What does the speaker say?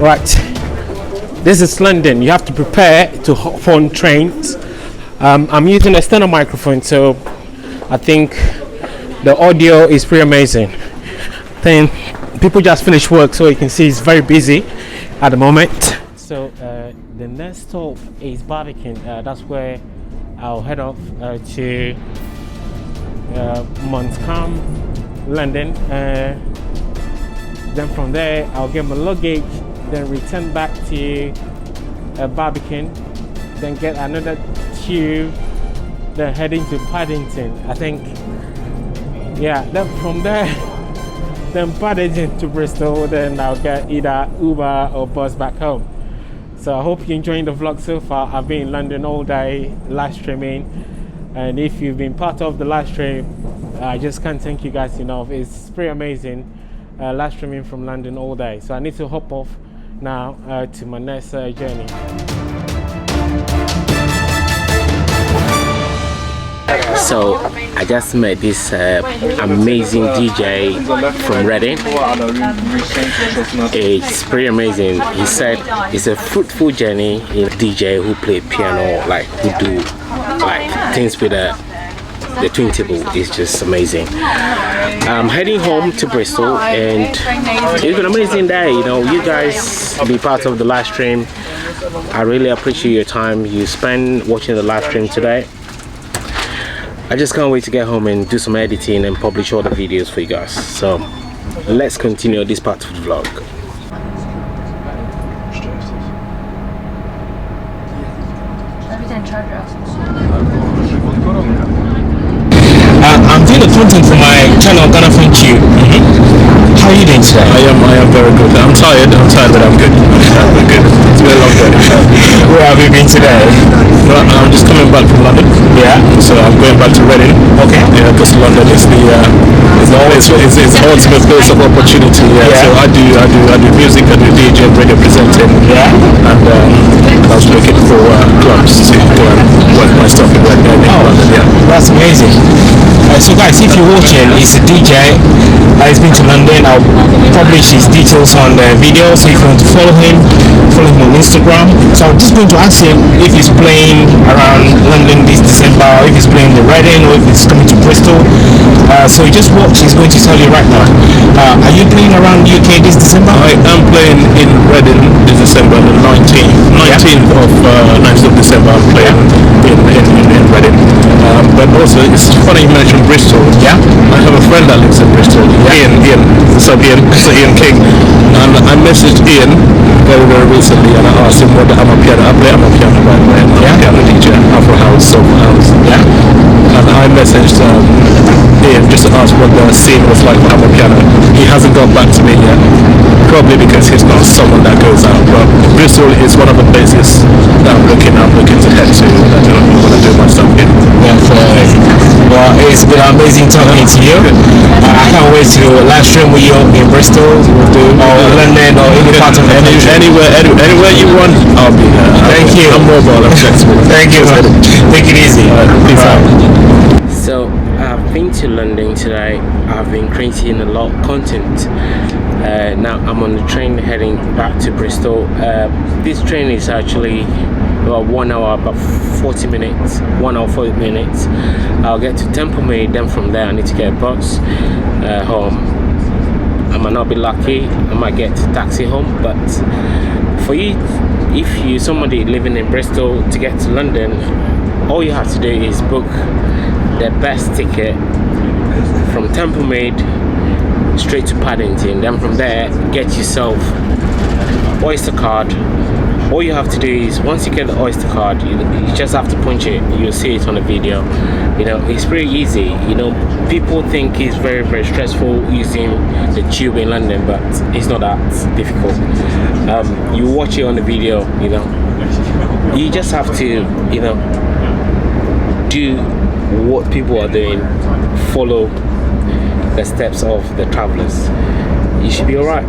Right, this is London. You have to prepare to hop on trains. I'm using an external microphone, so I think the audio is pretty amazing. Then people just finished work, so you can see it's very busy at the moment. So the next stop is Barbican. That's where I'll head off to Montcalm, London. Then from there I'll get my luggage, then return back to Barbican, then get another tube, then heading to Paddington. I think, yeah, then from there then Paddington to Bristol, then I'll get either Uber or bus back home. So I hope you're enjoying the vlog so far. I've been in London all day live streaming, and if you've been part of the live stream, I just can't thank you guys enough. It's pretty amazing live streaming from London all day. So I need to hop off now to my next journey. So I just met this amazing DJ from Reading. It's pretty amazing. He said it's a fruitful journey in DJ who play piano, like who do like things with the twin table. Is just amazing. I'm heading home to Bristol, and it's been an amazing day. You know, you guys be part of the live stream. I really appreciate your time you spend watching the live stream today. I just can't wait to get home and do some editing and publish all the videos for you guys. So let's continue this part of the vlog. I'm doing the content for my channel, Ghana Thank You. How are you doing today? I am very good. I'm tired, but I'm good. I'm good. It's been a long day. Where have you been today? Well, I'm just coming back from London. Yeah. So I'm going back to Reading. Okay. Yeah, because London is the ultimate place of opportunity. Yeah. So I do music, I do DJ, radio presenting. Yeah. And I was looking for clubs to go and work my stuff in Reading. London. Yeah. That's amazing. So guys, if you're watching, he's a DJ. He's been to London. I'll publish his details on the video, so if you want to follow him on Instagram. So I'm just going to ask him if he's playing around London this December, or if he's playing the Reading, or if he's coming to Bristol. So you just watch, he's going to tell you right now. Are you playing around UK this December? I am playing in Reading this December, the 19th of December. I'm playing in Reading. But also, it's funny you mentioned Bristol. Yeah. I have a friend that lives in Bristol. Yeah. Ian King. And I messaged Ian very recently, and I asked him what I'm a piano. I'm a piano by the way. I'm a piano DJ, Afro House, Soul House. Yeah. And I messaged Ian just to ask what the scene was like for Hammer Piano. He hasn't got back to me yet, probably because he's not someone that goes out. But Bristol is one of the places that I'm looking to head to when I do my stuff here. Well, it's been amazing talking to you. I can't wait to live stream with you in Bristol, or London, or any part of the country. Anywhere you want, I'll be there. Thank you. I'm mobile, I'm flexible. Thank you. Take it easy. So I've been to London today. I've been creating a lot of content. Now I'm on the train heading back to Bristol. This train is actually about 1 hour, about 40 minutes. 1 hour 40 minutes. I'll get to Templemade, then from there I need to get a bus home. I might not be lucky, I might get a taxi home, but for you, if you're somebody living in Bristol, to get to London, all you have to do is book the best ticket from Templemade straight to Paddington. Then from there, get yourself Oyster card. All you have to do is, once you get the Oyster card, you just have to punch it. You'll see it on the video. You know, it's pretty easy. You know, people think it's very stressful using the tube in London, but it's not that difficult. You watch it on the video. You know, you just have to, you know, do what people are doing, follow the steps of the travelers. You should be all right.